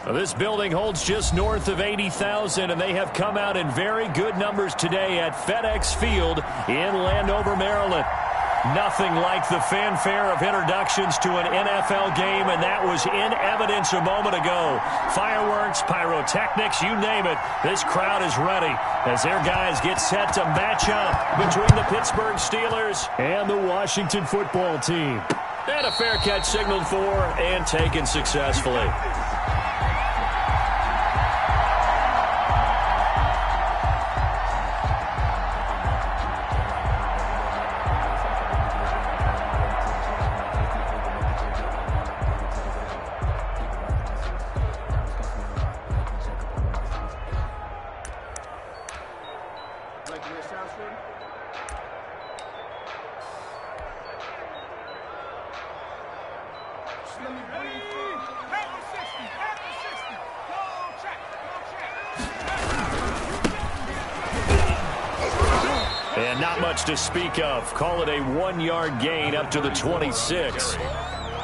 Well, this building holds just north of 80,000, and they have come out in very good numbers today at FedEx Field in Landover, Maryland. Nothing like the fanfare of introductions to an NFL game, and that was in evidence a moment ago. Fireworks, pyrotechnics, you name it. This crowd is ready as their guys get set to match up between the Pittsburgh Steelers and the Washington football team. And a fair catch signaled for and taken successfully. And not much to speak of. Call it a 1-yard gain up to the 26.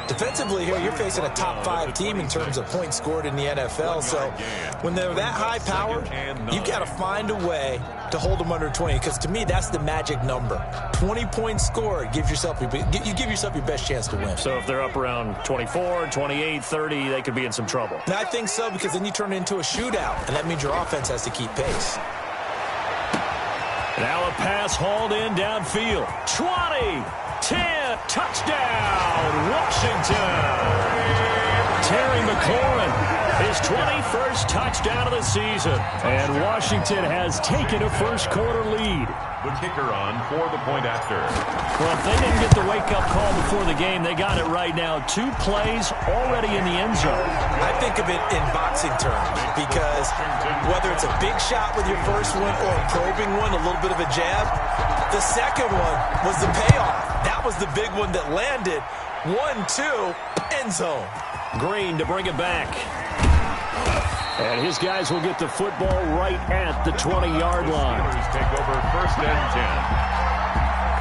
Defensively here, you're facing a top 5 team in terms of points scored in the NFL. So when they're that high powered, you got to find a way to hold them under 20. Because to me, that's the magic number. 20 points scored, you give yourself your best chance to win. So if they're up around 24, 28, 30, they could be in some trouble. And I think so, because then you turn it into a shootout, and that means your offense has to keep pace. Now a pass hauled in downfield. 20, 10, touchdown, Washington. Terry McLaurin, his 21st touchdown of the season. And Washington has taken a first-quarter lead. The kicker on for the point after. Well, if they didn't get the wake-up call before the game, they got it right now. 2 plays already in the end zone. I think of it in boxing terms, because whether it's a big shot with your first one or a probing one, a little bit of a jab, the second one was the payoff. That was the big one that landed. 1-2, end zone. Green to bring it back. And his guys will get the football right at the 20-yard line. Steelers take over 1st and 10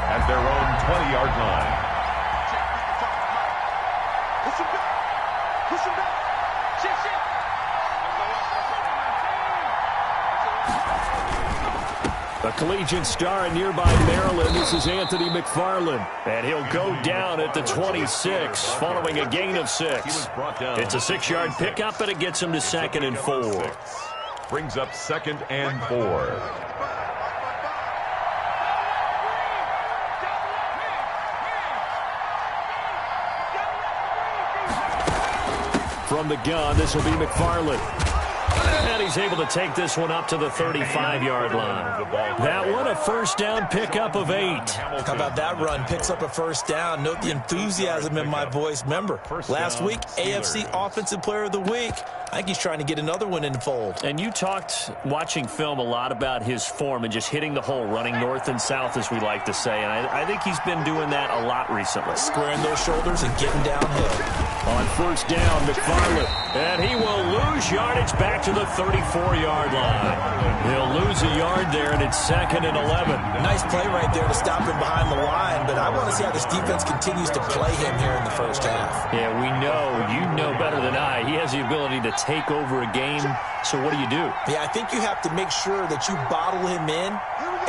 at their own 20-yard line. Push him back. Push him back. Shit. A collegiate star in nearby Maryland. This is Anthony McFarland. And he'll go down at the 26 following a gain of 6. It's a 6-yard pickup, and it gets him to 2nd and 4. Brings up 2nd and 4. From the gun, this will be McFarland. And he's able to take this one up to the 35-yard line. That one, a first down pickup of 8. How about that run? Picks up a first down. Note the enthusiasm in my voice. Remember, last week, AFC Offensive Player of the Week. I think he's trying to get another one in the fold. And you talked, watching film, a lot about his form and just hitting the hole, running north and south, as we like to say. And I think he's been doing that a lot recently. Squaring those shoulders and getting downhill. On first down, McFarland. And he will lose yardage back to the 34-yard line. He'll lose a yard there, and it's 2nd and 11. Nice play right there to stop him behind the line, but I want to see how this defense continues to play him here in the first half. Yeah, we know, you know better than I, he has the ability to take over a game. So what do you do? Yeah, I think you have to make sure that you bottle him in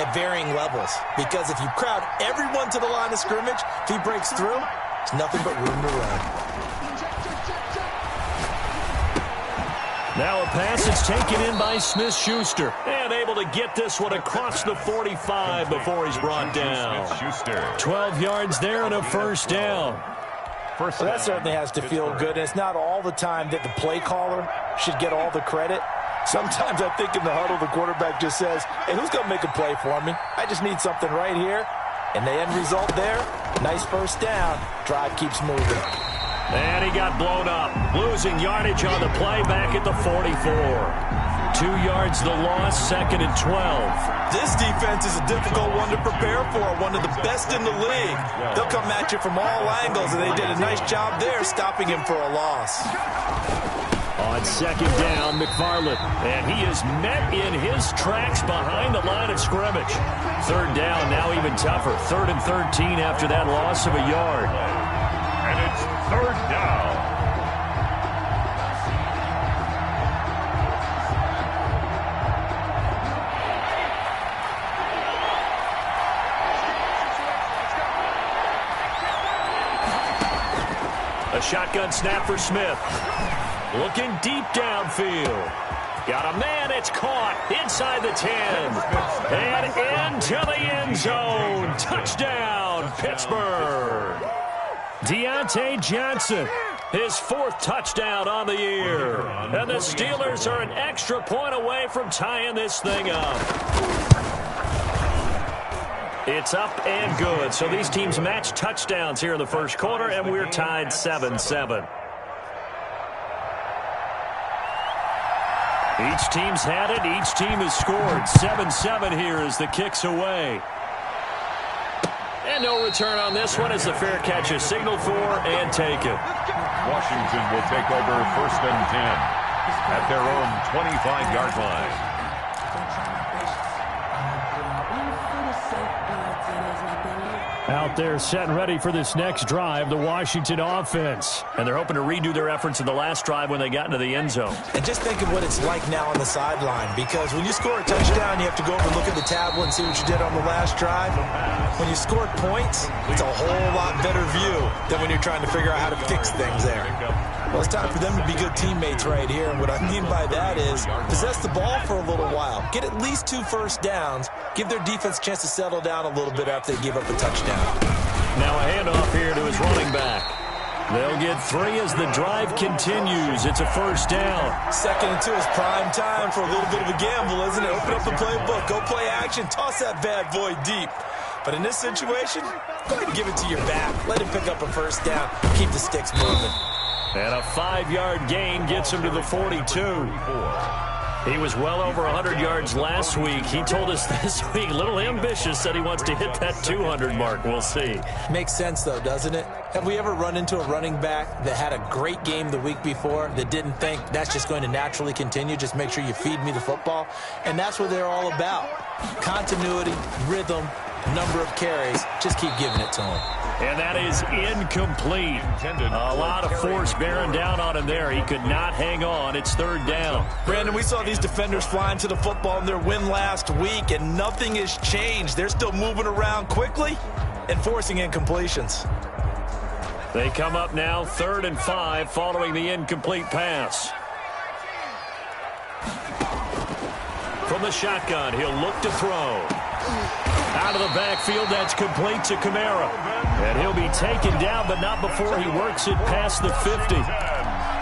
at varying levels, because if you crowd everyone to the line of scrimmage, if he breaks through, it's nothing but room to run. Now a pass is taken in by Smith-Schuster. And able to get this one across the 45 before he's brought down. 12 yards there and a first down. Well, that certainly has to feel good. And it's not all the time that the play caller should get all the credit. Sometimes I think in the huddle, the quarterback just says, hey, who's going to make a play for me? I just need something right here. And the end result there, nice first down. Drive keeps moving. And he got blown up, losing yardage on the play back at the 44. 2 yards the loss, 2nd and 12. This defense is a difficult one to prepare for, one of the best in the league. They'll come at you from all angles, and they did a nice job there stopping him for a loss. On 2nd down, McFarland. And he is met in his tracks behind the line of scrimmage. 3rd down, now even tougher. 3rd and 13 after that loss of a yard. And it's 3rd down. shotgun snap for Smith. Looking deep downfield. Got a man, it's caught inside the 10. And into the end zone. Touchdown, Pittsburgh. Deontay Johnson, his 4th touchdown on the year. And the Steelers are an extra point away from tying this thing up. It's up and good. So these teams match touchdowns here in the first quarter, and we're tied 7-7. Each team's had it. Each team has scored. 7-7 here as the kick's away. And no return on this one as the fair catch is signaled for and taken. Washington will take over 1st and 10 at their own 25-yard line. Out there set and ready for this next drive, the Washington offense. And they're hoping to redo their efforts in the last drive when they got into the end zone. And just think of what it's like now on the sideline, because when you score a touchdown, you have to go over and look at the tablet and see what you did on the last drive. When you scored points, it's a whole lot better view than when you're trying to figure out how to fix things there. Well, it's time for them to be good teammates right here. And what I mean by that is possess the ball for a little while. Get at least 2 first downs. Give their defense a chance to settle down a little bit after they give up a touchdown. Now a handoff here to his running back. They'll get 3 as the drive continues. It's a first down. 2nd and 2 is prime time for a little bit of a gamble, isn't it? Open up the playbook. Go play action. Toss that bad boy deep. But in this situation, go ahead and give it to your back. Let him pick up a first down. Keep the sticks moving. And a 5-yard gain gets him to the 42. He was well over 100 yards last week. He told us this week, a little ambitious, said he wants to hit that 200 mark. We'll see. Makes sense, though, doesn't it? Have we ever run into a running back that had a great game the week before that didn't think that's just going to naturally continue? Just make sure you feed me the football. And that's what they're all about. Continuity, rhythm, number of carries. Just keep giving it to him. And that is incomplete. A lot of force bearing down on him there. He could not hang on. It's 3rd down. Brandon, we saw these defenders flying to the football in their win last week, and nothing has changed. They're still moving around quickly and forcing incompletions. They come up now 3rd and 5 following the incomplete pass. From the shotgun, he'll look to throw. Out of the backfield, that's complete to Kamara. And he'll be taken down, but not before he works it past the 50.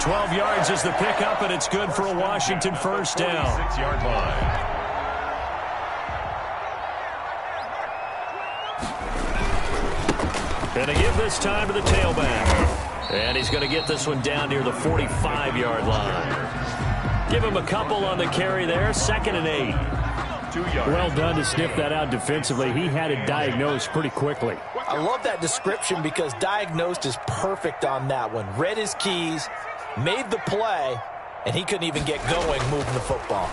12 yards is the pickup, and it's good for a Washington first down. 6-yard line. And they give this time to the tailback. And he's going to get this one down near the 45-yard line. Give him a couple on the carry there. 2nd and 8. Well done to sniff that out defensively. He had it diagnosed pretty quickly. I love that description because diagnosed is perfect on that one. Read his keys, made the play, and he couldn't even get going moving the football.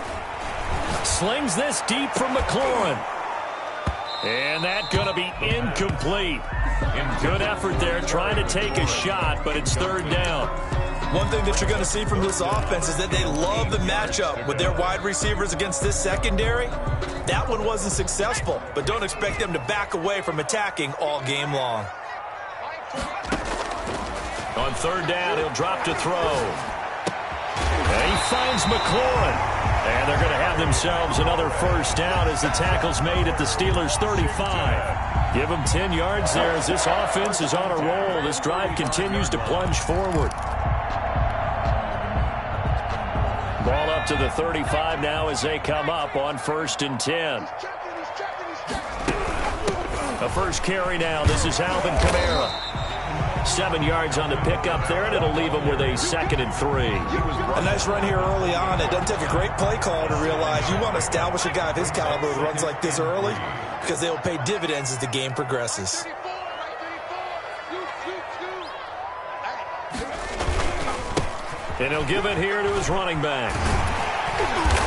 Slings this deep from McLaurin. And that's going to be incomplete. Good effort there trying to take a shot, but it's 3rd down. One thing that you're going to see from this offense is that they love the matchup with their wide receivers against this secondary. That one wasn't successful, but don't expect them to back away from attacking all game long. On 3rd down, he'll drop to throw. And he finds McLaurin. And they're going to have themselves another first down as the tackle's made at the Steelers' 35. Give them 10 yards there as this offense is on a roll. This drive continues to plunge forward. Ball up to the 35 now as they come up on 1st and 10. A first carry now. This is Alvin Kamara. 7 yards on the pickup there, and it'll leave him with a 2nd and 3. A nice run here early on. It doesn't take a great play caller to realize you want to establish a guy of his caliber who runs like this early because they will pay dividends as the game progresses. And he'll give it here to his running back.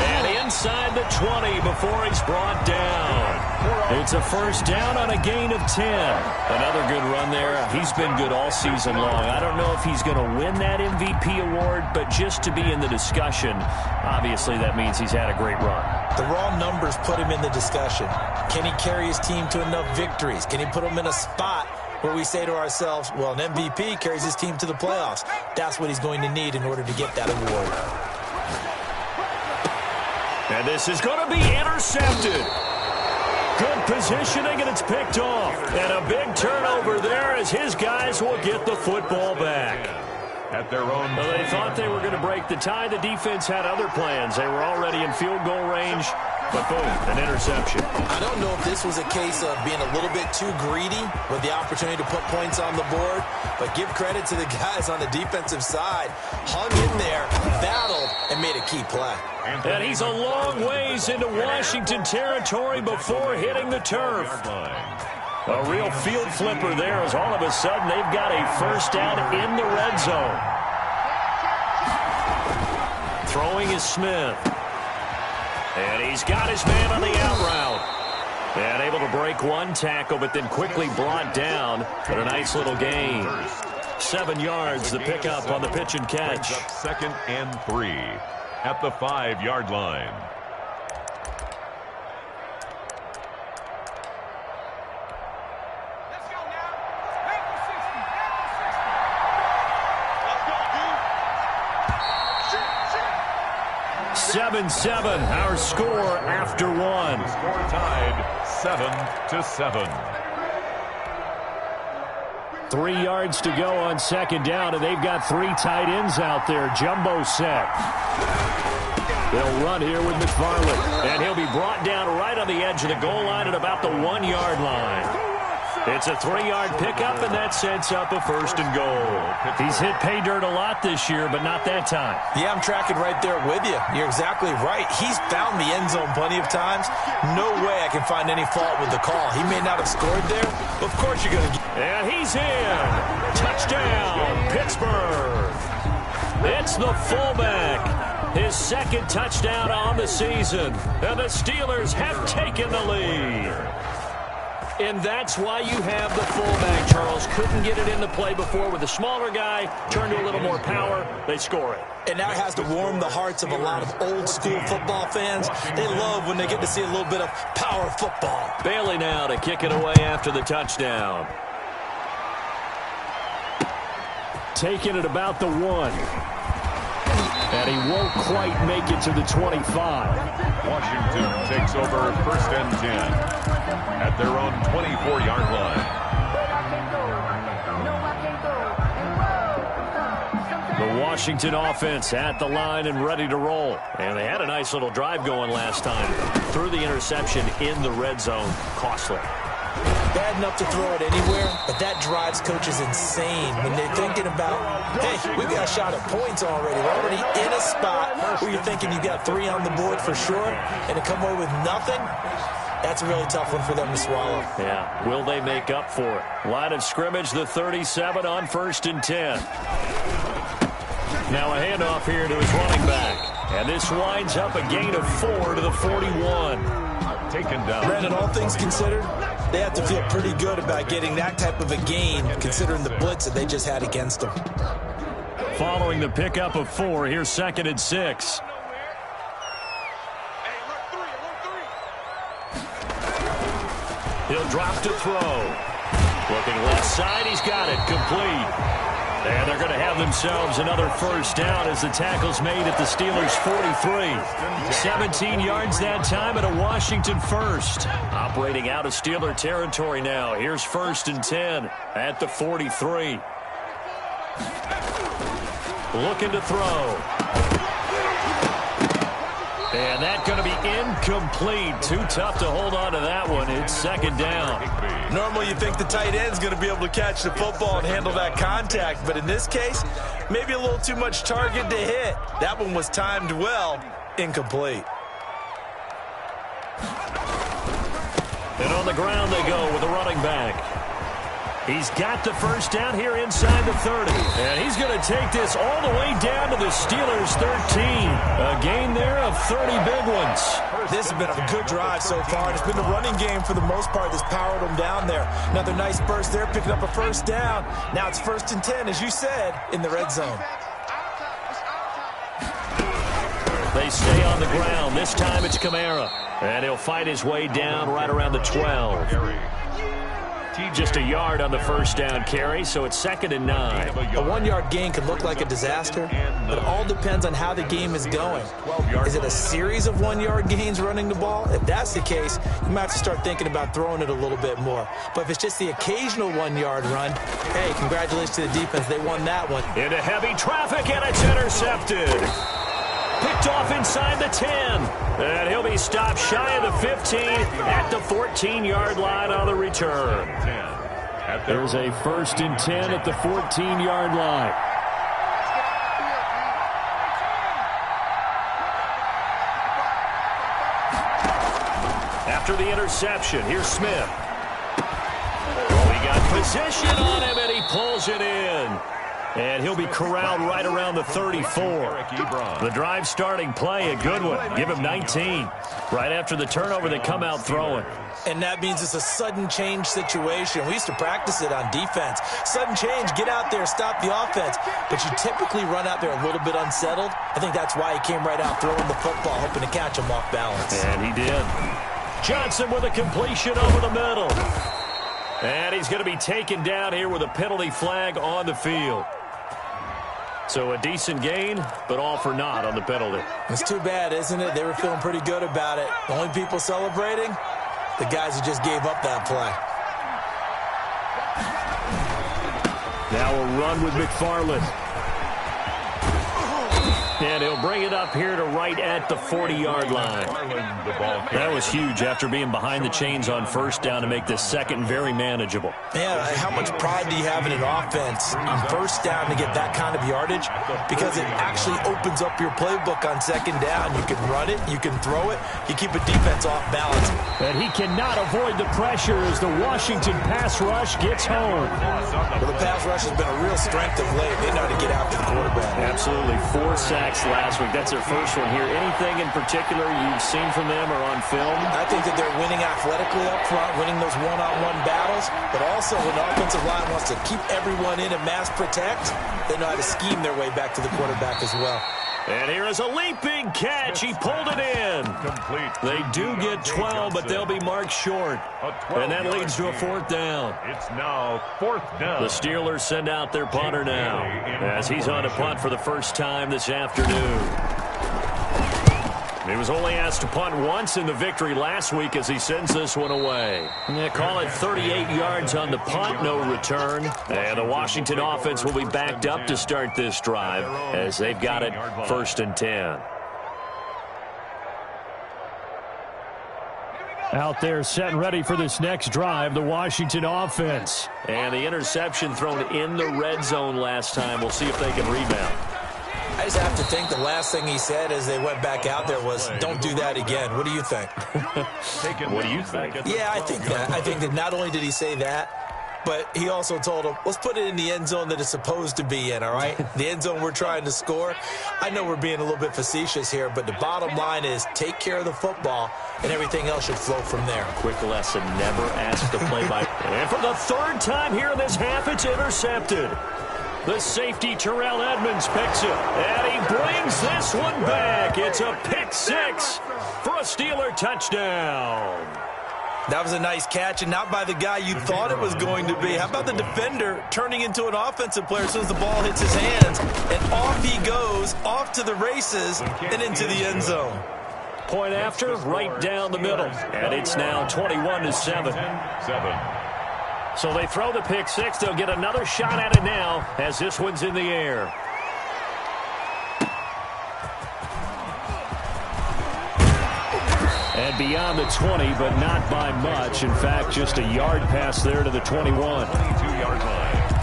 And inside the 20 before he's brought down. It's a first down on a gain of 10. Another good run there. He's been good all season long. I don't know if he's going to win that MVP award, but just to be in the discussion, obviously that means he's had a great run. The raw numbers put him in the discussion. Can he carry his team to enough victories? Can he put them in a spot where we say to ourselves, well, an MVP carries his team to the playoffs. That's what he's going to need in order to get that award. And this is going to be intercepted. Good positioning, and it's picked off. And a big turnover there as his guys will get the football back. At their own. Well, they thought they were going to break the tie. The defense had other plans. They were already in field goal range, but boom, an interception. I don't know if this was a case of being a little bit too greedy with the opportunity to put points on the board, but give credit to the guys on the defensive side. Hung in there, battled, and made a key play. And he's a long ways into Washington territory before hitting the turf. A real field flipper there as all of a sudden they've got a first down in the red zone. Throwing is Smith. And he's got his man on the out route. And able to break one tackle, but then quickly brought down. But a nice little gain. 7 yards, the pickup on the pitch and catch. Second and 3 at the 5-yard line. Let's go now. 7-7, our score after one. Score tied 7-7. 3 yards to go on second down, and they've got 3 tight ends out there. Jumbo set. They'll run here with McFarland, and he'll be brought down right on the edge of the goal line at about the 1-yard line. It's a 3-yard pickup, and that sets up a first and goal. He's hit pay dirt a lot this year, but not that time. Yeah, I'm tracking right there with you. You're exactly right. He's found the end zone plenty of times. No way I can find any fault with the call. He may not have scored there, but of course you're going to get... And he's in. Touchdown, Pittsburgh. It's the fullback. His second touchdown on the season. And the Steelers have taken the lead. And that's why you have the fullback, Charles. Couldn't get it in the play before with the smaller guy. Turned to a little more power. They score it. And that has to warm the hearts of a lot of old-school football fans. They love when they get to see a little bit of power football. Bailey now to kick it away after the touchdown. Taking it about the 1. And he won't quite make it to the 25. Washington takes over first and 10 at their own 24-yard line. The Washington offense at the line and ready to roll. And they had a nice little drive going last time. Threw the interception in the red zone. Costly. Bad enough to throw it anywhere, but that drives coaches insane when they're thinking about, hey, we've got a shot at points already. We're already in a spot where you're thinking you've got 3 on the board for sure, and to come away with nothing, that's a really tough one for them to swallow. Yeah, will they make up for it? Line of scrimmage, the 37 on first and 10. Now a handoff here to his running back. And this winds up a gain of 4 to the 41. Taken down. Brandon, all things considered, they have to feel pretty good about getting that type of a gain, considering the blitz that they just had against them. Following the pickup of 4, here's second and 6. He'll drop to throw. Looking left side, he's got it, complete. And they're going to have themselves another first down as the tackle's made at the Steelers' 43. 17 yards that time at a Washington first. Operating out of Steeler territory now. Here's first and 10 at the 43. Looking to throw. And that's going to be incomplete. Too tough to hold on to that one. It's second down. Normally you think the tight end's going to be able to catch the football and handle that contact, but in this case, maybe a little too much target to hit. That one was timed well. Incomplete. And on the ground they go with a running back. He's got the first down here inside the 30. And he's going to take this all the way down to the Steelers' 13. A gain there of 30 big ones. This has been a good drive so far. It's been the running game for the most part that's powered them down there. Another nice burst there, picking up a first down. Now it's first and 10, as you said, in the red zone. They stay on the ground. This time it's Kamara. And he'll fight his way down right around the 12. Just a yard on the first down carry, so it's 2nd and 9. A 1-yard gain can look like a disaster, but it all depends on how the game is going. Is it a series of 1-yard gains running the ball? If that's the case, you might have to start thinking about throwing it a little bit more. But if it's just the occasional 1-yard run, hey, congratulations to the defense. They won that one. Into heavy traffic, and it's intercepted. Picked off inside the 10. And he'll be stopped shy of the 15 at the 14-yard line on the return. There's a 1st and 10 at the 14-yard line. After the interception, here's Smith. Oh, he got position on him, and he pulls it in. And he'll be corralled right around the 34. The drive starting play, a good one. Give him 19. Right after the turnover, they come out throwing. And that means it's a sudden change situation. We used to practice it on defense. Sudden change, get out there, stop the offense. But you typically run out there a little bit unsettled. I think that's why he came right out throwing the football, hoping to catch him off balance. And he did. Johnson with a completion over the middle. And he's going to be taken down here with a penalty flag on the field. So a decent gain, but all for naught on the penalty. It's too bad, isn't it? They were feeling pretty good about it. The only people celebrating, the guys who just gave up that play. Now a run with McFarland. And he'll bring it up here to right at the 40-yard line. That was huge after being behind the chains on first down to make this second very manageable. Yeah, how much pride do you have in an offense on first down to get that kind of yardage? Because it actually opens up your playbook on second down. You can run it, you can throw it, you keep a defense off balance. And he cannot avoid the pressure as the Washington pass rush gets home. Well, the pass rush has been a real strength of late. They know how to get after the quarterback. Absolutely. 4 sacks last week. That's their first one here. Anything in particular you've seen from them or on film? I think that they're winning athletically up front, winning those one-on-one battles, but also when the offensive line wants to keep everyone in and mass protect, they know how to scheme their way back to the quarterback as well. And here is a leaping catch. He pulled it in. Complete. They do get 12, but they'll be marked short. And that leads to a 4th down. It's now 4th down. The Steelers send out their punter now as he's on a punt for the first time this afternoon. He was only asked to punt once in the victory last week as he sends this one away. They call it 38 yards on the punt, no return. And the Washington offense will be backed up to start this drive as they've got it 1st and 10. Out there set and ready for this next drive, the Washington offense. And the interception thrown in the red zone last time. We'll see if they can rebound. I just have to think the last thing he said as they went back out there was, don't do that again. What do you think? What do you think? Yeah, I think that. I think that not only did he say that, but he also told him, let's put it in the end zone that it's supposed to be in, all right? The end zone we're trying to score. I know we're being a little bit facetious here, but the bottom line is take care of the football, and everything else should flow from there. Quick lesson, never ask the play-by. And for the 3rd time here in this half, it's intercepted. The safety, Terrell Edmonds, picks it, and he brings this one back. It's a pick 6 for a Steeler touchdown. That was a nice catch, and not by the guy you thought it was going to be. How about the defender turning into an offensive player as soon as the ball hits his hands, and off he goes, off to the races, and into the end zone. Point after, right down the middle, and it's now 21-7. So they throw the pick 6. They'll get another shot at it now as this one's in the air. And beyond the 20, but not by much. In fact, just a yard pass there to the 21. 22-yard line.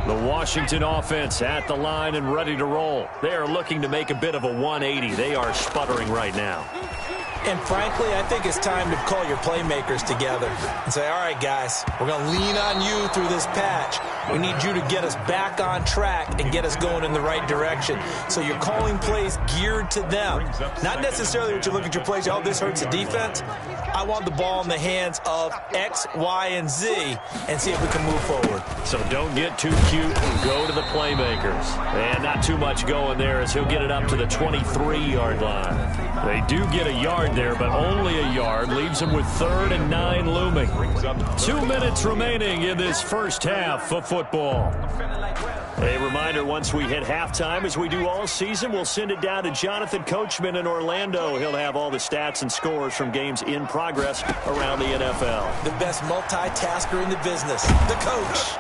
The Washington offense at the line and ready to roll. They are looking to make a bit of a 180. They are sputtering right now. And frankly, I think it's time to call your playmakers together and say, all right, guys, we're going to lean on you through this patch. We need you to get us back on track and get us going in the right direction. So you're calling plays geared to them. Not necessarily what you look at your plays, oh, this hurts the defense. I want the ball in the hands of X, Y, and Z and see if we can move forward. So don't get too cute. Go to the playmakers. And not too much going there as he'll get it up to the 23-yard line. They do get a yard there, but only a yard. Leaves them with 3rd and 9 looming. 2 minutes remaining in this first half of football. A reminder, once we hit halftime, as we do all season, we'll send it down to Jonathan Coachman in Orlando. He'll have all the stats and scores from games in progress around the NFL. The best multitasker in the business, the coach.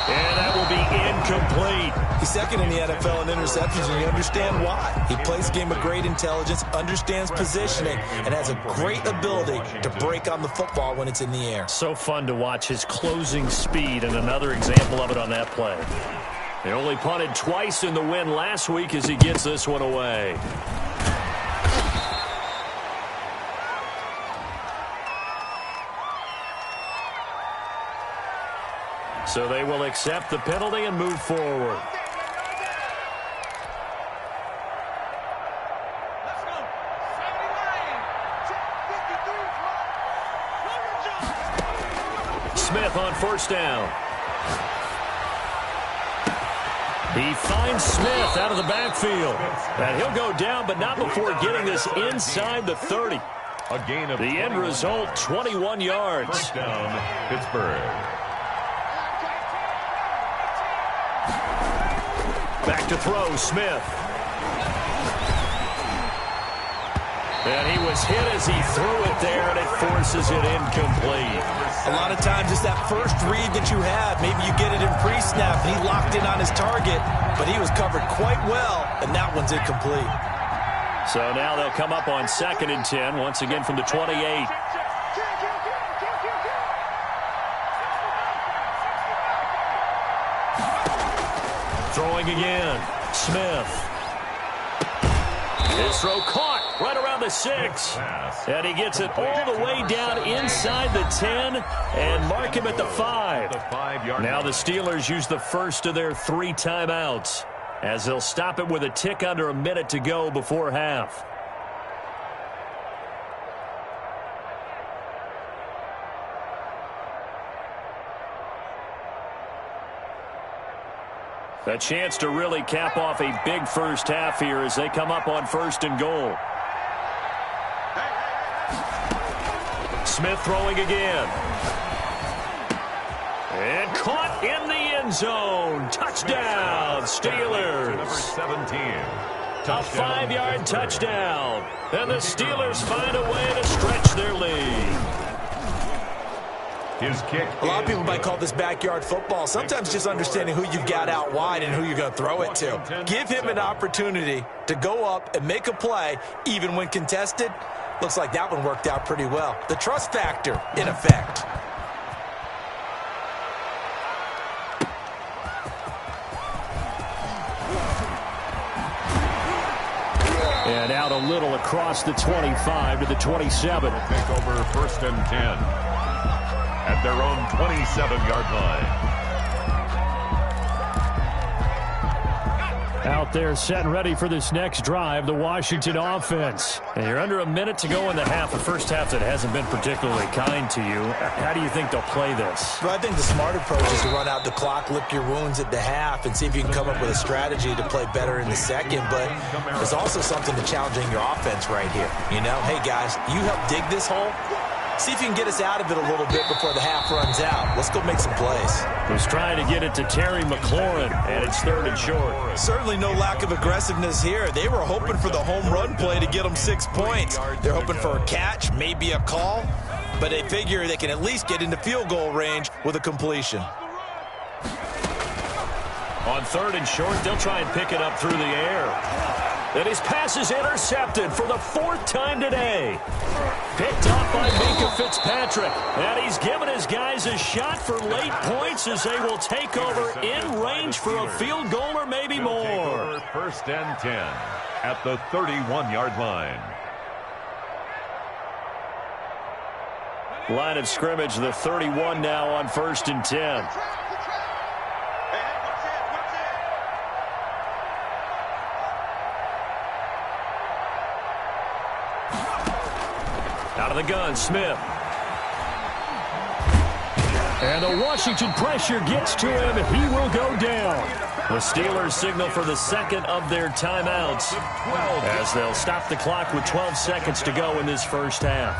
And that will be incomplete. He's second in the NFL in interceptions, and you understand why. He plays a game of great intelligence, understands positioning, and has a great ability to break on the football when it's in the air. So fun to watch his closing speed, and another example of it on that play. He only punted twice in the win last week as he gets this one away. So they will accept the penalty and move forward. Smith on first down. He finds Smith out of the backfield. And he'll go down, but not before getting this inside the 30. A gain of the end result, 21 yards. First down, Pittsburgh. Back to throw, Smith. And he was hit as he threw it there, and it forces it incomplete. A lot of times it's that first read that you have. Maybe you get it in pre-snap. He locked in on his target, but he was covered quite well, and that one's incomplete. So now they'll come up on 2nd and 10, once again from the 28. Throwing again, Smith. His throw caught right around the 6. And he gets it all the way down inside the 10 and mark him at the 5. Now the Steelers use the first of their 3 timeouts as they'll stop it with a tick under a minute to go before half. A chance to really cap off a big first half here as they come up on 1st and goal. Smith throwing again. And caught in the end zone. Touchdown, Steelers. Number 17. A 5-yard touchdown. And the Steelers find a way to stretch their lead. His kick. A lot of people might call this backyard football. Sometimes just understanding who you've got out wide and who you're going to throw it to. Give him an opportunity to go up and make a play, even when contested. Looks like that one worked out pretty well. The trust factor in effect. And out a little across the 25 to the 27. Take over 1st and 10. At their own 27-yard line. Out there set and ready for this next drive, the Washington offense. And you're under a minute to go in the half, a first half that hasn't been particularly kind to you. How do you think they'll play this? Well, I think the smart approach is to run out the clock, lick your wounds at the half, and see if you can come up with a strategy to play better in the second. But there's also something to challenging your offense right here. You know, hey, guys, you help dig this hole. See if you can get us out of it a little bit before the half runs out. Let's go make some plays. He's trying to get it to Terry McLaurin, and it's 3rd and short. Certainly no lack of aggressiveness here. They were hoping for the home run play to get them 6 points. They're hoping for a catch, maybe a call, but they figure they can at least get into field goal range with a completion. On 3rd and short, they'll try and pick it up through the air. And his pass is intercepted for the 4th time today. Picked up by Minka Fitzpatrick. And he's given his guys a shot for late points as they will take over in range for a field goal or maybe more. 1st and 10 at the 31-yard line. Line of scrimmage, the 31 now on 1st and 10. Out of the gun, Smith. And the Washington pressure gets to him. He will go down. The Steelers signal for the second of their timeouts as they'll stop the clock with 12 seconds to go in this first half.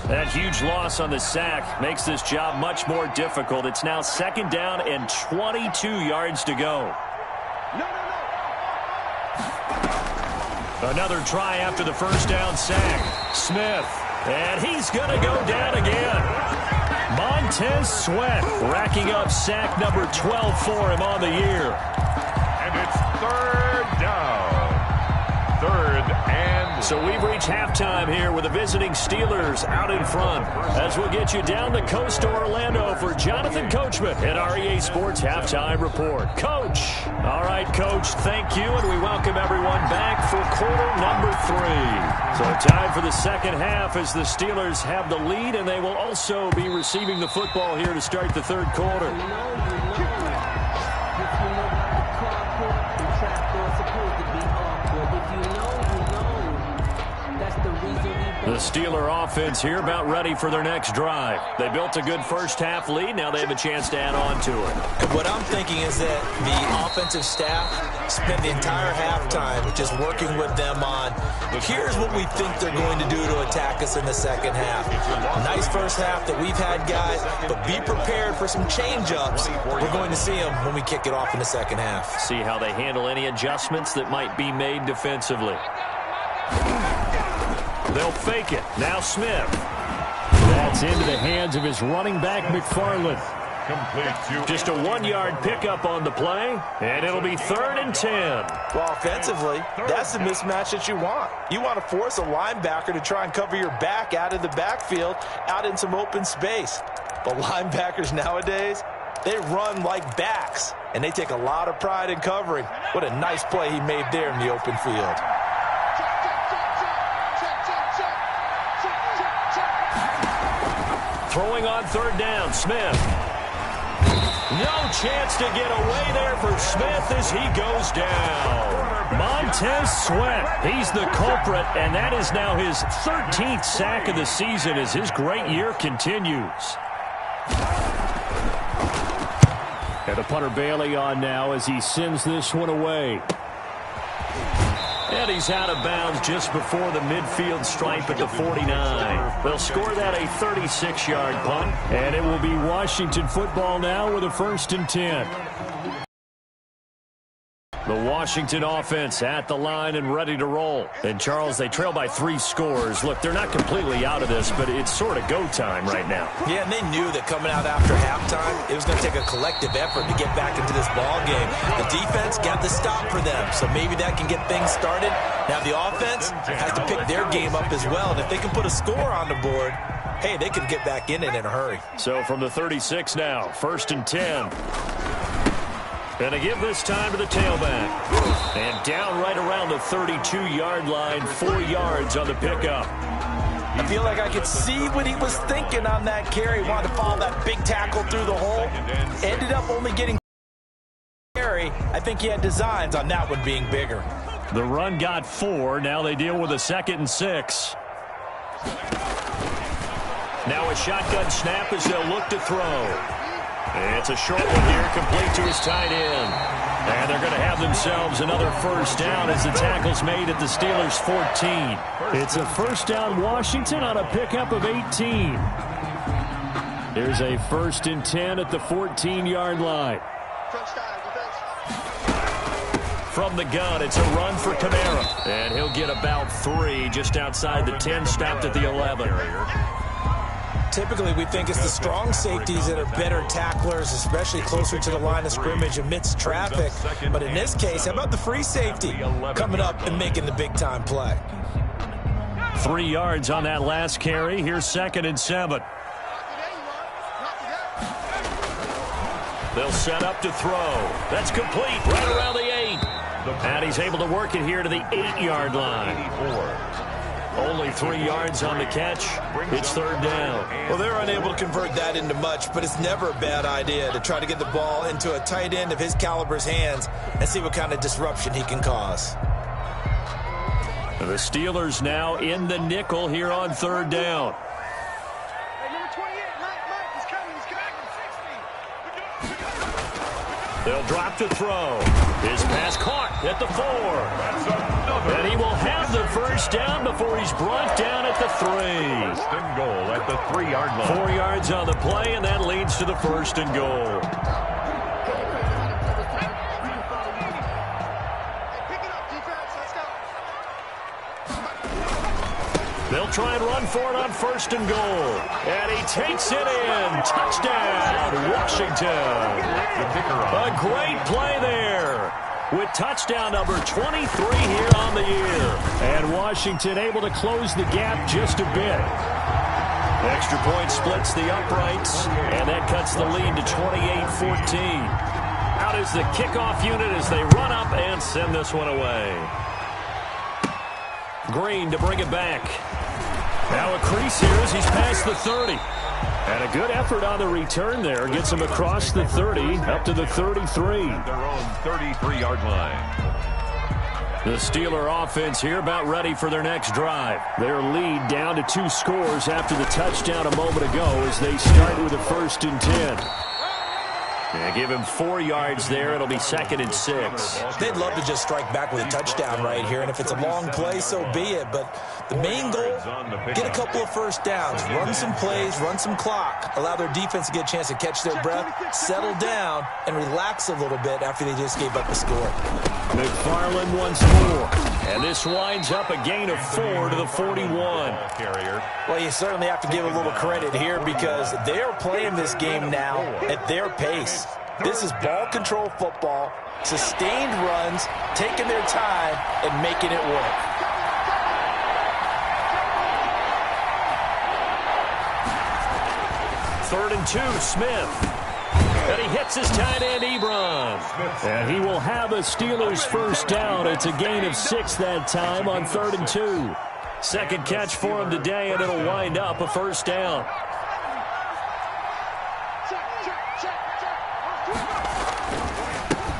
That huge loss on the sack makes this job much more difficult. It's now second down and 22 yards to go. Another try after the first down sack. Smith, and he's going to go down again. Montez Sweat racking up sack number 12 for him on the year. And it's third down. Third and... So we've reached halftime here with the visiting Steelers out in front. As we'll get you down the coast to Orlando for Jonathan Coachman at our EA Sports Halftime Report. Coach. All right, Coach, thank you, and we welcome everyone back for quarter number 3. So time for the second half as the Steelers have the lead, and they will also be receiving the football here to start the third quarter. The Steeler offense here about ready for their next drive. They built a good first half lead. Now they have a chance to add on to it. What I'm thinking is that the offensive staff spent the entire halftime just working with them on, here's what we think they're going to do to attack us in the second half. Nice first half that we've had, guys, but be prepared for some change-ups. We're going to see them when we kick it off in the second half. See how they handle any adjustments that might be made defensively. They'll fake it. Now Smith. That's into the hands of his running back, McFarland. Just a 1-yard pickup on the play, and it'll be third and 10. Well, offensively, that's the mismatch that you want. You want to force a linebacker to try and cover your back out of the backfield, out in some open space. But linebackers nowadays, they run like backs, and they take a lot of pride in covering. What a nice play he made there in the open field. Throwing on third down, Smith. No chance to get away there for Smith as he goes down. Montez Sweat, he's the culprit, and that is now his 13th sack of the season as his great year continues. And the punter Bailey on now as he sends this one away. And he's out of bounds just before the midfield stripe at the 49. They'll score that a 36-yard punt, and it will be Washington football now with a 1st and 10. The Washington offense at the line and ready to roll. And, Charles, they trail by 3 scores. Look, they're not completely out of this, but it's sort of go time right now. Yeah, and they knew that coming out after halftime, it was going to take a collective effort to get back into this ball game. The defense got the stop for them, so maybe that can get things started. Now the offense has to pick their game up as well, and if they can put a score on the board, hey, they could get back in it in a hurry. So from the 36 now, 1st and 10. And to give this time to the tailback. And down right around the 32-yard line, 4 yards on the pickup. I feel like I could see what he was thinking on that carry. He wanted to follow that big tackle through the hole. Ended up only getting carry. I think he had designs on that one being bigger. The run got 4. Now they deal with a 2nd and 6. Now a shotgun snap as they'll look to throw. It's a short one here, complete to his tight end. And they're going to have themselves another 1st down as the tackle's made at the Steelers' 14. It's a 1st down Washington on a pickup of 18. Here's a 1st and 10 at the 14-yard line. From the gun, it's a run for Kamara. And he'll get about 3 just outside the 10, stopped at the 11. Typically, we think it's the strong safeties that are better tacklers, especially closer to the line of scrimmage amidst traffic. But in this case, how about the free safety coming up and making the big-time play? 3 yards on that last carry. Here's 2nd and 7. They'll set up to throw. That's complete right around the 8. And he's able to work it here to the 8-yard line. Only 3 yards on the catch. It's 3rd down. Well, they're unable to convert that into much, but it's never a bad idea to try to get the ball into a tight end of his caliber's hands and see what kind of disruption he can cause. The Steelers now in the nickel here on third down. Hey, number 28, Mike, he's coming, They'll drop to throw. His pass caught at the 4. And he will have the first down before he's brought down at the 3. First and goal at the 3-yard line. 4 yards on the play, and that leads to the first and goal. They'll try and run for it on first and goal. And he takes it in. Touchdown, Washington. A great play there with touchdown number 23 here on the year. And Washington able to close the gap just a bit. Extra point splits the uprights, and that cuts the lead to 28-14. Out is the kickoff unit as they run up and send this one away. Green to bring it back. Now a crease here as he's past the 30. And a good effort on the return there. Gets him across the 30, up to the 33. At their own 33-yard line. The Steeler offense here about ready for their next drive. Their lead down to 2 scores after the touchdown a moment ago as they start with a 1st and 10. Yeah, give him 4 yards there. It'll be 2nd and 6. They'd love to just strike back with a touchdown right here, and if it's a long play, so be it. But the main goal, get a couple of first downs, run some plays, run some clock, allow their defense to get a chance to catch their breath, settle down, and relax a little bit after they just gave up a score. McFarland once more. And this winds up a gain of 4 to the 41. Well, you certainly have to give a little credit here because they are playing this game now at their pace. This is ball control football, sustained runs, taking their time, and making it work. Third and 2, Smith. And he hits his tight end, Ebron. And he will have a Steelers first down. It's a gain of 6 that time on 3rd and 2. Second catch for him today, and it'll wind up a first down.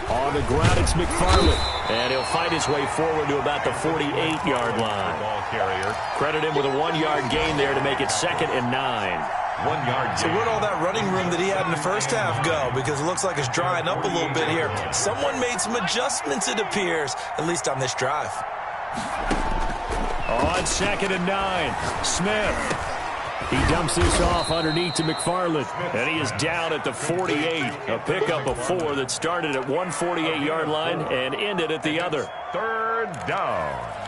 On the ground, it's McFarland. And he'll fight his way forward to about the 48-yard line. Ball carrier. Credit him with a 1-yard gain there to make it 2nd and 9. 1 yard. So where'd all that running room that he had in the first half go? Because it looks like it's drying up a little bit here. Someone made some adjustments, it appears, at least on this drive. On 2nd and 9, Smith. He dumps this off underneath to McFarland. And he is down at the 48. A pickup of 4 that started at one 48-yard line and ended at the other. 3rd down.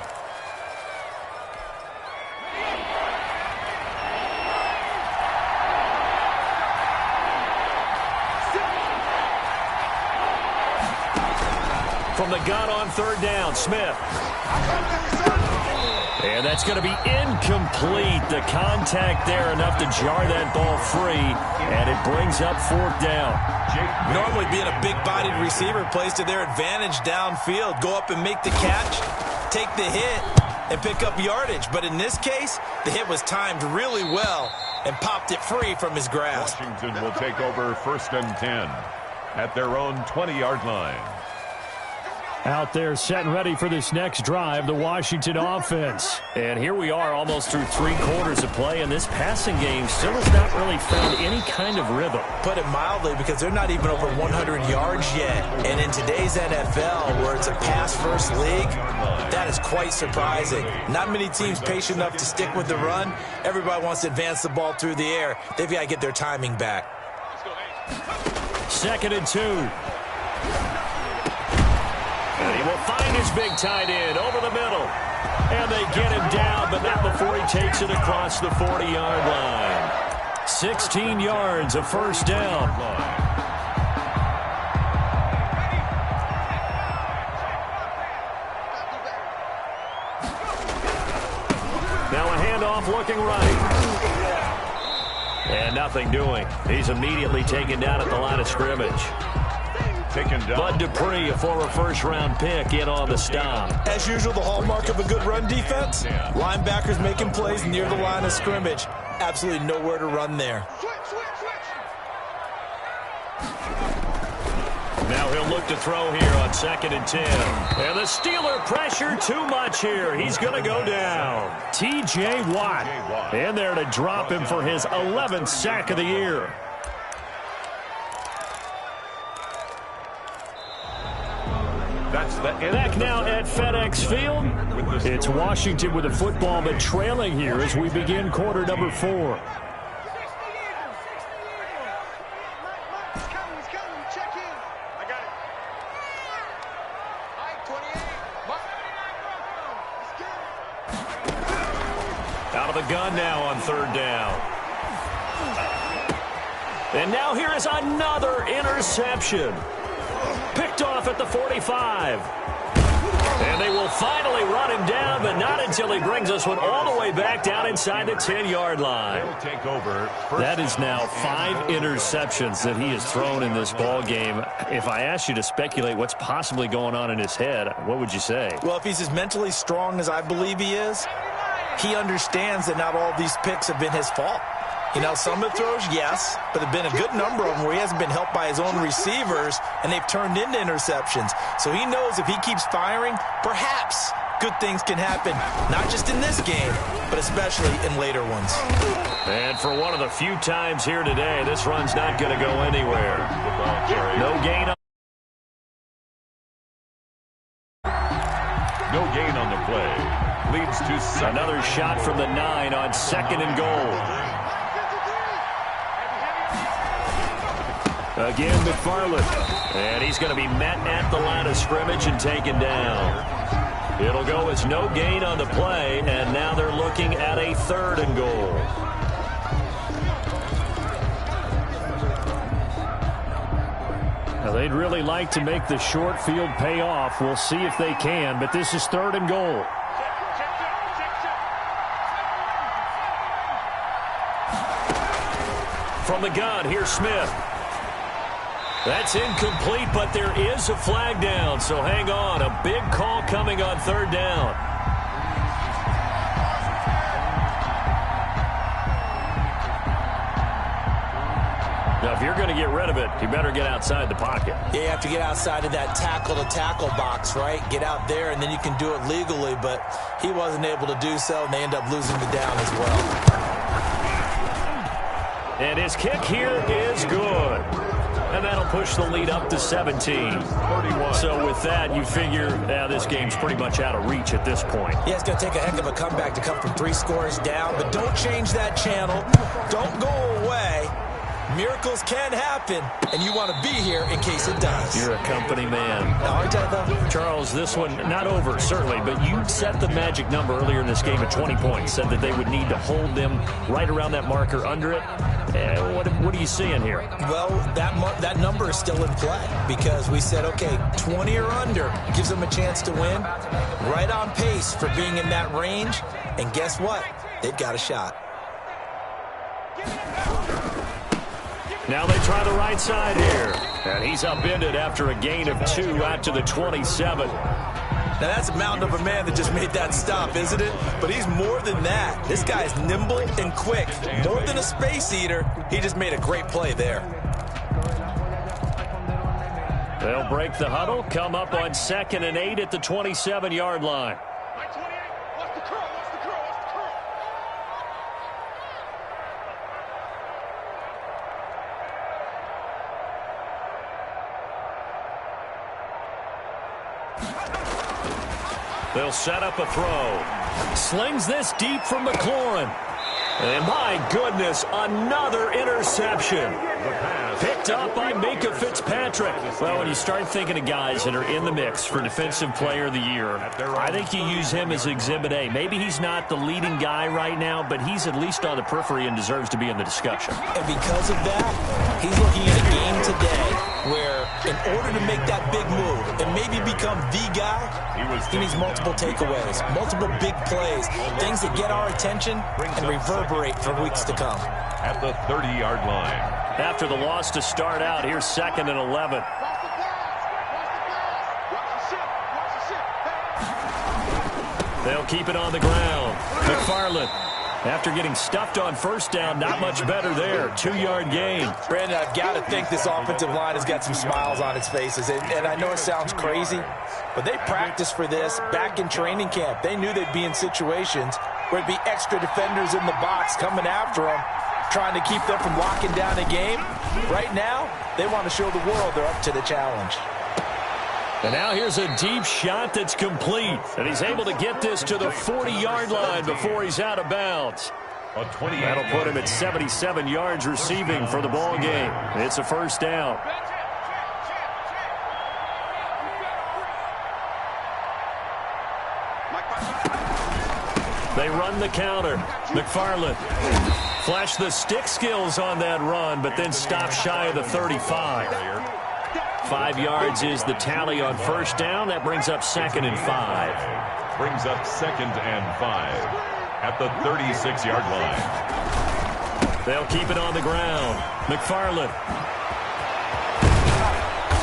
From the gun on 3rd down, Smith. And that's going to be incomplete. The contact there enough to jar that ball free, and it brings up 4th down. Normally being a big-bodied receiver plays to their advantage downfield. Go up and make the catch, take the hit, and pick up yardage. But in this case, the hit was timed really well and popped it free from his grasp. Washington will take over 1st and 10 at their own 20-yard line. Out there set and ready for this next drive, the Washington offense. And here we are almost through 3 quarters of play, and this passing game still has not really found any kind of rhythm. Put it mildly, because they're not even over 100 yards yet. And in today's NFL, where it's a pass-first league, that is quite surprising. Not many teams patient enough to stick with the run. Everybody wants to advance the ball through the air. They've got to get their timing back. 2nd and 2. And he will find his big tight end over the middle. And they get him down, but not before he takes it across the 40-yard line. 16 yards, a first down. Now a handoff looking right. And nothing doing. He's immediately taken down at the line of scrimmage. Bud Dupree, a former first-round pick, in on the stop. As usual, the hallmark of a good run defense, linebackers making plays near the line of scrimmage. Absolutely nowhere to run there. Now he'll look to throw here on 2nd and 10. And the Steeler pressure too much here. He's going to go down. T.J. Watt in there to drop him for his 11th sack of the year. Back now at FedEx Field. It's Washington with the football, but trailing here as we begin quarter number 4. Out of the gun now on 3rd down. And now here is another interception. Picked off at the 45. And they will finally run him down, but not until he brings us one all the way back down inside the 10-yard line. Take over. That is now 5 interceptions that he has thrown in this ball game. If I asked you to speculate what's possibly going on in his head, what would you say? Well, if he's as mentally strong as I believe he is, he understands that not all these picks have been his fault. You know, some of the throws, yes, but there have been a good number of them where he hasn't been helped by his own receivers, and they've turned into interceptions. So he knows if he keeps firing, perhaps good things can happen, not just in this game, but especially in later ones. And for one of the few times here today, this run's not going to go anywhere. No gain on the play. Leads to another shot from the 9 on 2nd and goal. Again, McFarland. And he's going to be met at the line of scrimmage and taken down. It'll go as no gain on the play, and now they're looking at a 3rd and goal. Now, they'd really like to make the short field pay off. We'll see if they can, but this is 3rd and goal. From the gun, here's Smith. That's incomplete, but there is a flag down, so hang on. A big call coming on 3rd down. Now, if you're going to get rid of it, you better get outside the pocket. Yeah, you have to get outside of that tackle-to-tackle box, right? Get out there, and then you can do it legally, but he wasn't able to do so, and they end up losing the down as well. And his kick here is good. And that'll push the lead up to 17. 31. So with that, you figure this game's pretty much out of reach at this point. Yeah, it's going to take a heck of a comeback to come from 3 scores down, but don't change that channel. Don't go away. Miracles can happen, and you want to be here in case it does. You're a company man. Aren't I, though? Charles, this one, not over, certainly, but you set the magic number earlier in this game at 20 points, said that they would need to hold them right around that marker under it. What are you seeing here? Well, that number is still in play because we said, okay, 20 or under gives them a chance to win. Right on pace for being in that range, and guess what? They've got a shot. Now they try the right side here. And he's upended after a gain of 2 out to the 27. Now that's a mountain of a man that just made that stop, isn't it? But he's more than that. This guy's nimble and quick. More than a space eater. He just made a great play there. They'll break the huddle, come up on 2nd and 8 at the 27-yard line. They'll set up a throw. Slings this deep from McLaurin. And my goodness, another interception. Picked up by Minka Fitzpatrick. Well, when you start thinking of guys that are in the mix for Defensive Player of the Year, I think you use him as Exhibit A. Maybe he's not the leading guy right now, but he's at least on the periphery and deserves to be in the discussion. And because of that, he's looking at a game today where in order to make that big move and maybe become the guy, he needs multiple takeaways, multiple big plays, things that get our attention and reverberate for weeks to come. At the 30-yard line. After the loss to start out, here's 2nd and 11. They'll keep it on the ground. McFarland After getting stuffed on first down, not much better there. 2-yard gain. Brandon, I've got to think this offensive line has got some smiles on its faces. And I know it sounds crazy, but they practiced for this back in training camp. They knew they'd be in situations where it'd be extra defenders in the box coming after them, trying to keep them from locking down a game. Right now, they want to show the world they're up to the challenge. And now here's a deep shot that's complete. And he's able to get this to the 40-yard line before he's out of bounds. That'll put him at 77 yards receiving for the ball game. It's a first down. They run the counter. McFarland flashed the stick skills on that run, but then stopped shy of the 35. 5 yards is the tally on first down. That brings up 2nd and 5. Brings up 2nd and 5 at the 36-yard line. They'll keep it on the ground. McFarland.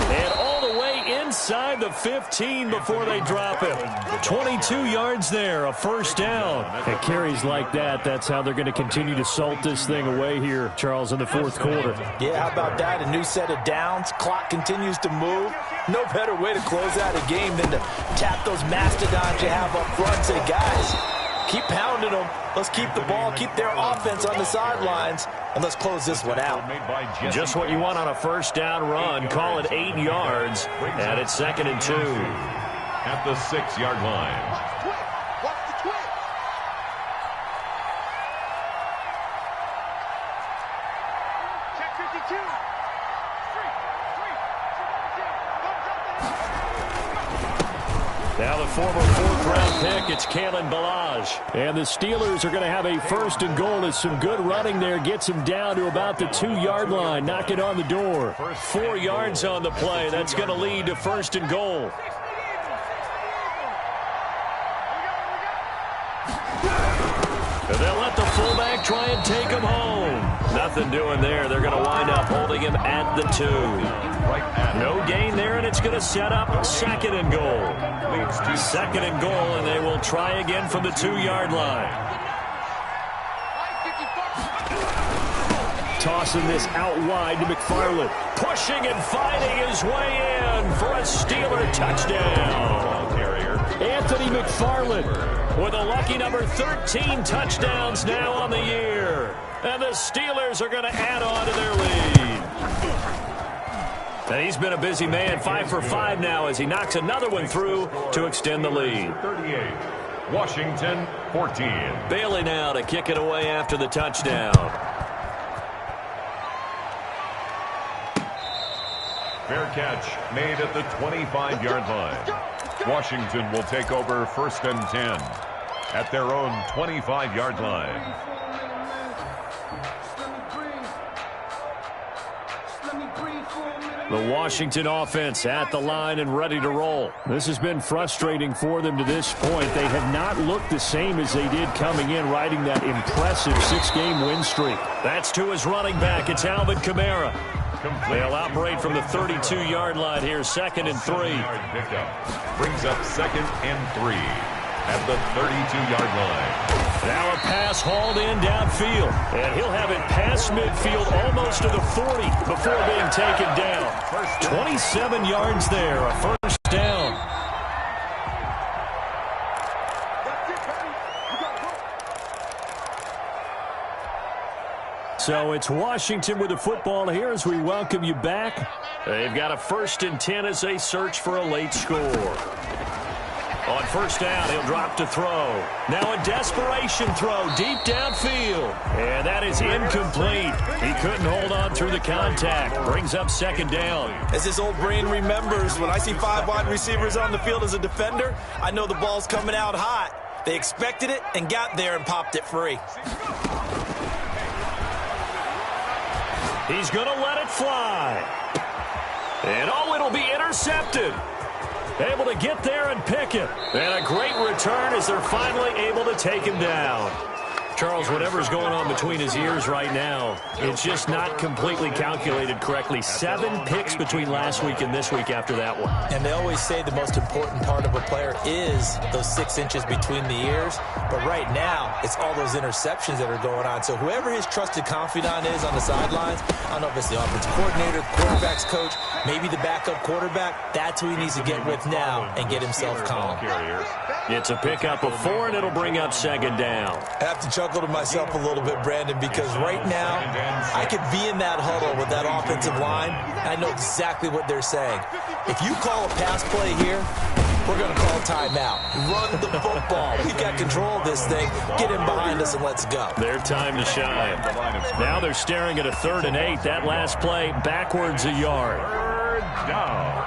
And all the way inside the 15 before they drop him. 22 yards there, a first down. At carries like that, that's how they're going to continue to salt this thing away here, Charles, in the fourth quarter. Yeah, how about that? A new set of downs. Clock continues to move. No better way to close out a game than to tap those mastodons you have up front and say, guys, keep pounding them. Let's keep the ball, keep their offense on the sidelines, and let's close this one out. Just what you want on a first down run. Call it 8 yards, and it's 2nd and 2. At the 6-yard line. Now the former 4th-round pick, it's Kalen Ballage. And the Steelers are going to have a 1st and goal as some good running there gets him down to about the 2-yard line, knocking on the door. 4 yards on the play. That's going to lead to 1st and goal. And they'll let the fullback try and take him home. Nothing doing there. They're going to wind up holding him at the 2. No gain there, and it's going to set up 2nd and goal. 2nd and goal, and they will try again from the 2-yard line. Tossing this out wide to McFarland. Pushing and fighting his way in for a Steeler touchdown. Anthony McFarland with a lucky number 13 touchdowns now on the year. And the Steelers are going to add on to their lead. And he's been a busy man, 5 for 5 now as he knocks another one through to extend the lead. 38, Washington 14. Bailey now to kick it away after the touchdown. Fair catch made at the 25-yard line. Washington will take over 1st and 10 at their own 25-yard line. The Washington offense at the line and ready to roll. This has been frustrating for them to this point. They have not looked the same as they did coming in, riding that impressive 6-game win streak. That's to his running back. It's Alvin Kamara. They'll operate from the 32-yard line here, 2nd and 3. Brings up 2nd and 3 at the 32-yard line. Now a pass hauled in downfield, and he'll have it past midfield almost to the 40 before being taken down. 27 yards there, a first down. So it's Washington with the football here as we welcome you back. They've got a 1st and 10 as they search for a late score. On first down, he'll drop to throw. Now a desperation throw deep downfield. And that is incomplete. He couldn't hold on through the contact. Brings up 2nd down. As his old brain remembers, when I see 5 wide receivers on the field as a defender, I know the ball's coming out hot. They expected it and got there and popped it free. He's going to let it fly. And oh, it'll be intercepted. Able to get there and pick it. And a great return as they're finally able to take him down. Charles, whatever's going on between his ears right now, it's just not completely calculated correctly. 7 picks between last week and this week after that one. And they always say the most important part of a player is those 6 inches between the ears. But right now, it's all those interceptions that are going on. So whoever his trusted confidant is on the sidelines, I don't know if it's the offensive coordinator, quarterback's coach, maybe the backup quarterback, that's who he needs to get with now and get himself calm. It's a pickup of 4, and it'll bring up second down. I have to chuckle to myself a little bit, Brandon, because right now I could be in that huddle with that offensive line. I know exactly what they're saying. If you call a pass play here, we're going to call timeout. Run the football. We've got control of this thing. Get him behind us and let's go. Their time to shine. Now they're staring at a 3rd and 8. That last play, backwards a yard. 3rd down.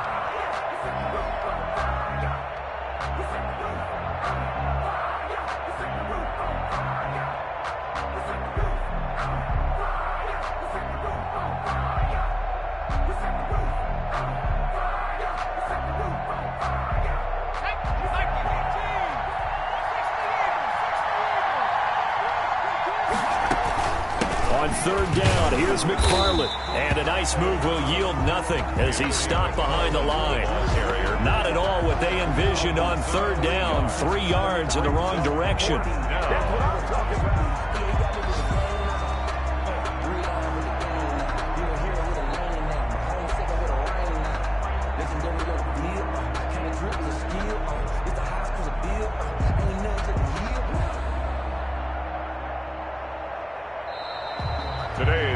On 3rd down, here's McFarland. And a nice move will yield nothing as he's stopped behind the line. Not at all what they envisioned on 3rd down. 3 yards in the wrong direction.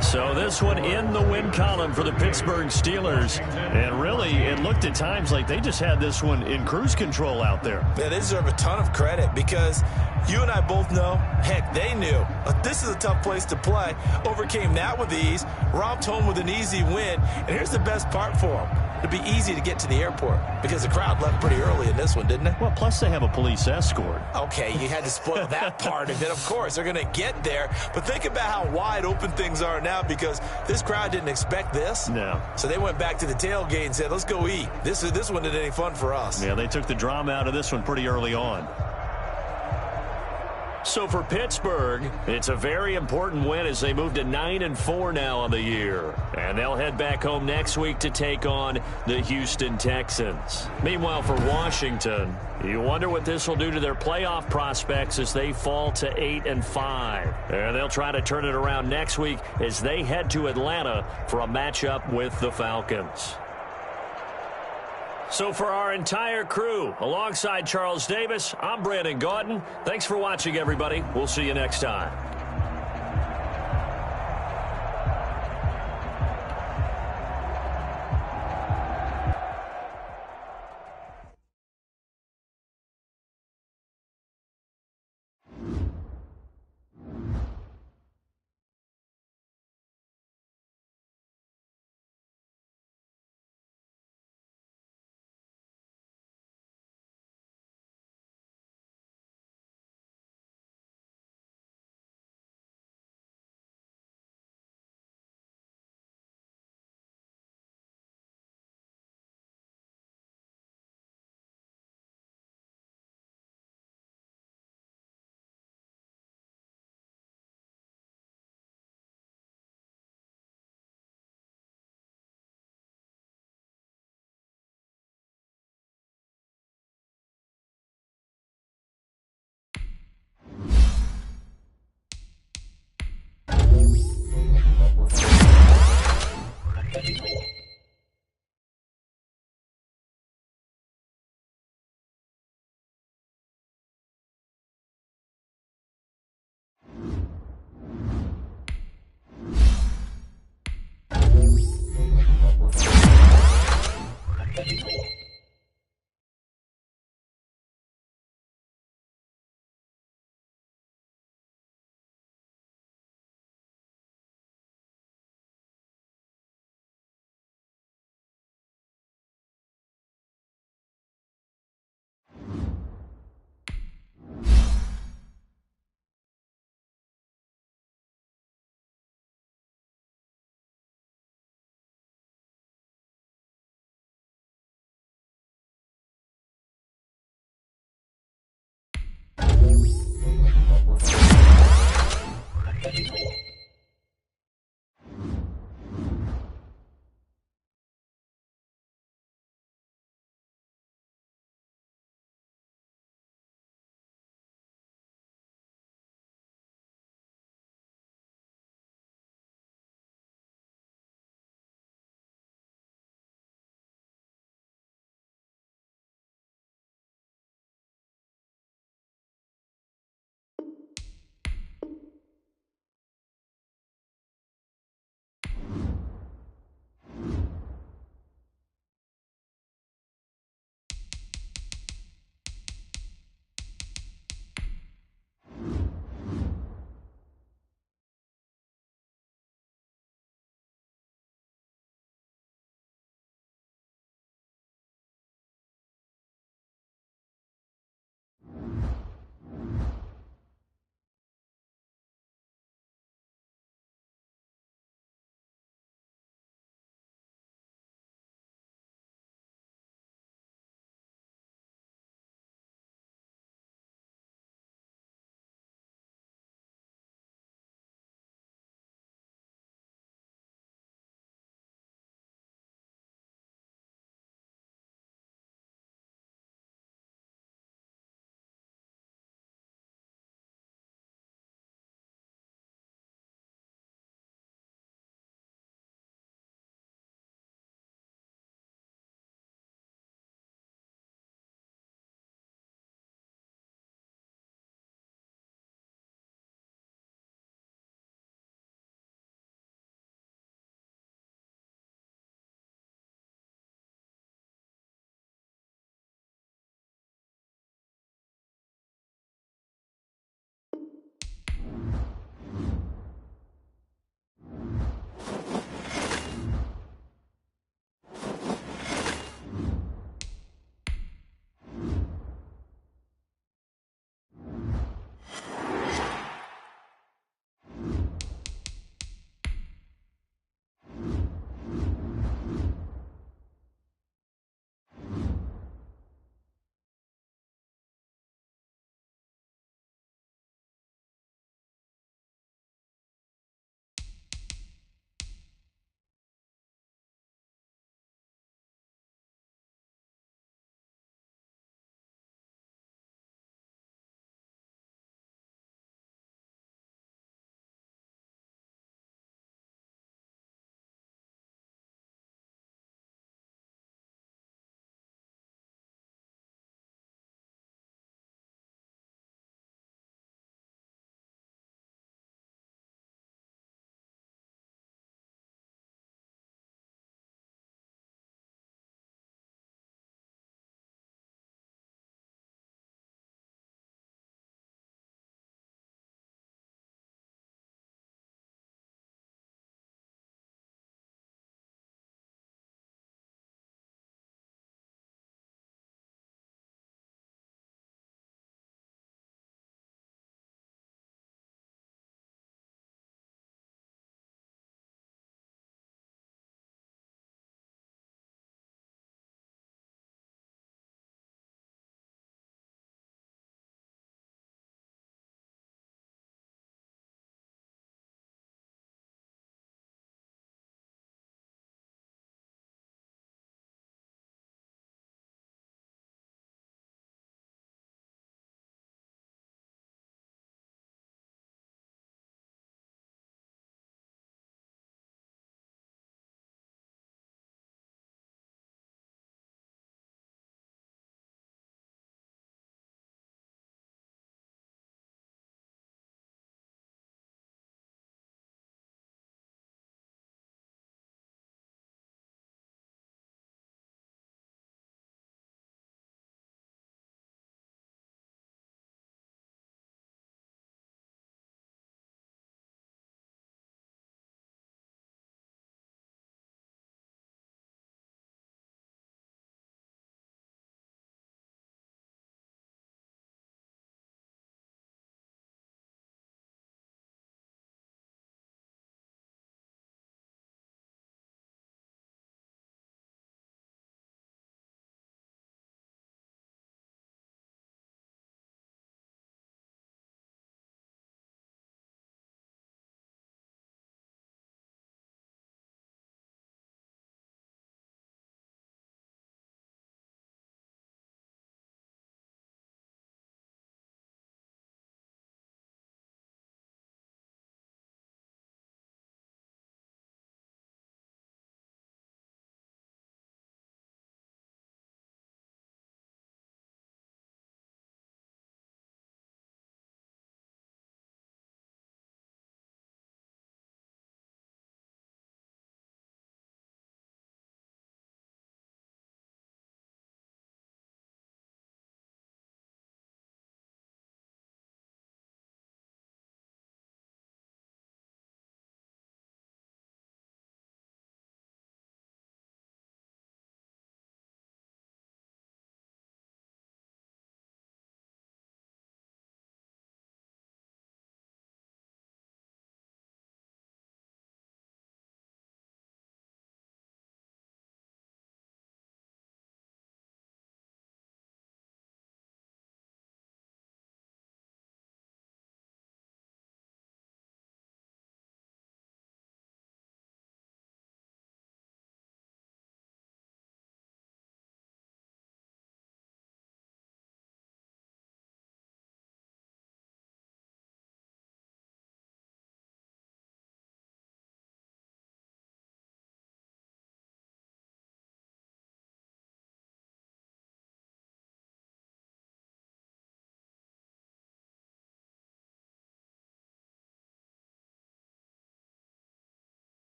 So this one in the win column for the Pittsburgh Steelers. And really, it looked at times like they just had this one in cruise control out there. Yeah, they deserve a ton of credit because you and I both know, heck, they knew. This is a tough place to play. Overcame that with ease, romped home with an easy win. And here's the best part for them. It'd be easy to get to the airport because the crowd left pretty early in this one, didn't it? Well, plus they have a police escort. Okay, you had to spoil that part of it. Of course, they're going to get there. But think about how wide open things are now because this crowd didn't expect this. No. So they went back to the tailgate and said, let's go eat. This one isn't any fun for us. Yeah, they took the drama out of this one pretty early on. So for Pittsburgh, it's a very important win as they move to 9-4 now on the year. And they'll head back home next week to take on the Houston Texans. Meanwhile, for Washington, you wonder what this will do to their playoff prospects as they fall to 8-5. And they'll try to turn it around next week as they head to Atlanta for a matchup with the Falcons. So for our entire crew, alongside Charles Davis, I'm Brandon Gaudin. Thanks for watching, everybody. We'll see you next time.